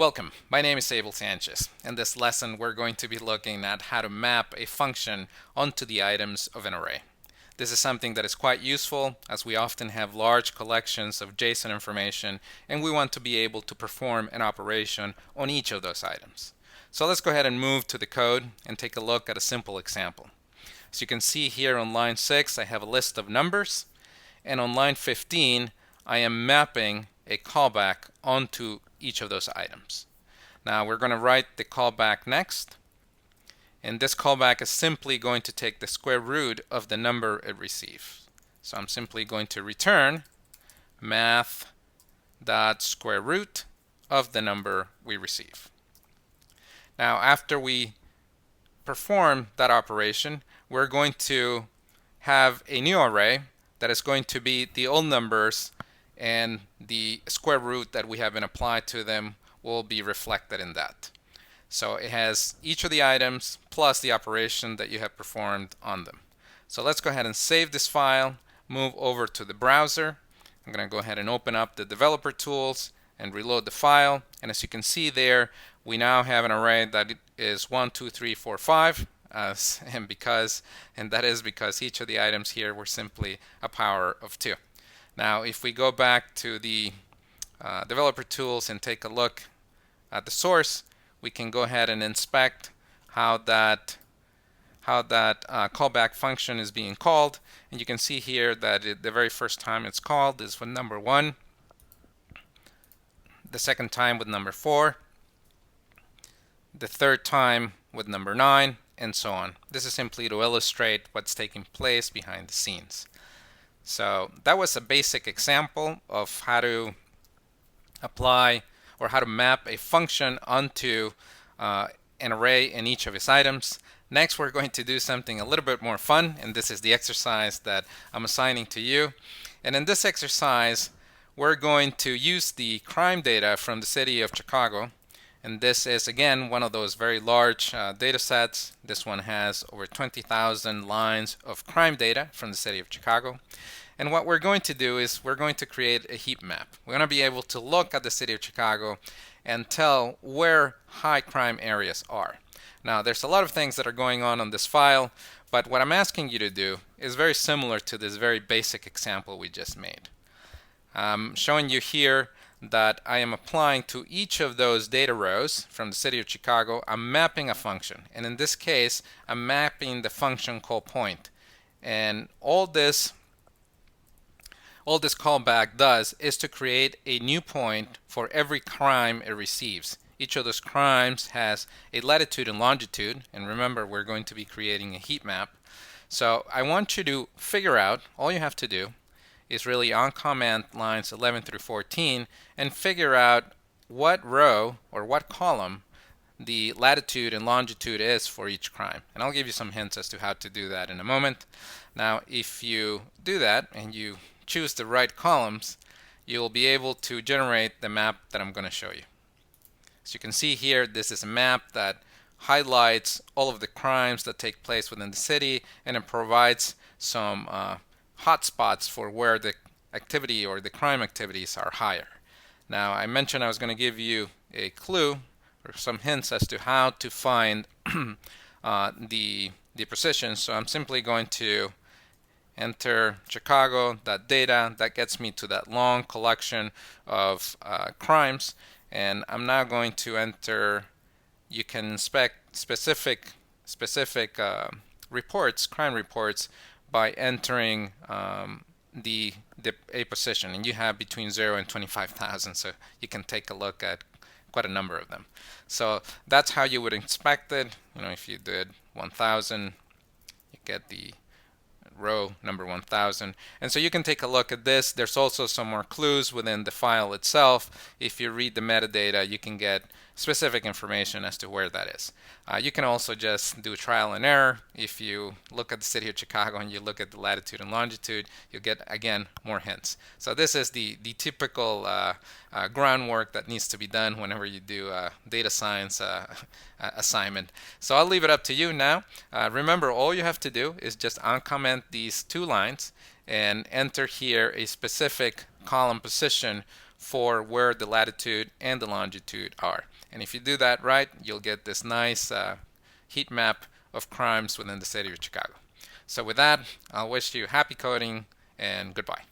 Welcome, my name is Abel Sanchez. In this lesson we're going to be looking at how to map a function onto the items of an array. This is something that is quite useful as we often have large collections of JSON information and we want to be able to perform an operation on each of those items. So let's go ahead and move to the code and take a look at a simple example. As you can see here on line 6 I have a list of numbers, and on line 15 I am mapping a callback onto each of those items. Now we're going to write the callback next, and this callback is simply going to take the square root of the number it receives. So I'm simply going to return math.square root of the number we receive. Now after we perform that operation, we're going to have a new array that is going to be the old numbers, and the square root that we have been applied to them will be reflected in that. So it has each of the items plus the operation that you have performed on them. So let's go ahead and save this file, move over to the browser. I'm going to go ahead and open up the developer tools and reload the file. And as you can see there, we now have an array that is 1, 2, 3, 4, 5. And that is because each of the items here were simply a power of 2. Now if we go back to the developer tools and take a look at the source, we can go ahead and inspect how that callback function is being called, and you can see here that the very first time it's called is with number 1, the second time with number 4, the third time with number 9, and so on. This is simply to illustrate what's taking place behind the scenes. So that was a basic example of how to apply or how to map a function onto an array in each of its items. Next we're going to do something a little bit more fun, and this is the exercise that I'm assigning to you. And in this exercise we're going to use the crime data from the city of Chicago, and this is again one of those very large data sets. This one has over 20,000 lines of crime data from the city of Chicago. And what we're going to do is we're going to create a heat map. We're going to be able to look at the city of Chicago and tell where high crime areas are. Now there's a lot of things that are going on this file, but what I'm asking you to do is very similar to this very basic example we just made. I'm showing you here that I am applying to each of those data rows from the city of Chicago, I'm mapping a function. And in this case, I'm mapping the function called point. And all this callback does is to create a new point for every crime it receives. Each of those crimes has a latitude and longitude, and remember we're going to be creating a heat map. So I want you to figure out, all you have to do is really on command lines 11 through 14 and figure out what row or what column the latitude and longitude is for each crime. And I'll give you some hints as to how to do that in a moment. Now if you do that and you choose the right columns, you'll be able to generate the map that I'm going to show you. As you can see here, this is a map that highlights all of the crimes that take place within the city, and it provides some hotspots for where the activity or the crime activities are higher. Now I mentioned I was going to give you a clue or some hints as to how to find the position, so I'm simply going to enter Chicago.data. That gets me to that long collection of crimes, and I'm now going to enter, you can inspect specific reports, crime reports, by entering a position, and you have between 0 and 25,000, so you can take a look at quite a number of them. So that's how you would inspect it. You know, if you did 1,000, you get the row number 1000, and so you can take a look at this. There's also some more clues within the file itself. If you read the metadata, you can get specific information as to where that is. You can also just do trial and error. If you look at the city of Chicago and you look at the latitude and longitude, you'll get again more hints. So this is the typical groundwork that needs to be done whenever you do a data science assignment. So I'll leave it up to you now. Remember, all you have to do is just uncomment these two lines and enter here a specific column position for where the latitude and the longitude are. And if you do that right, you'll get this nice heat map of crimes within the city of Chicago. So with that, I'll wish you happy coding and goodbye.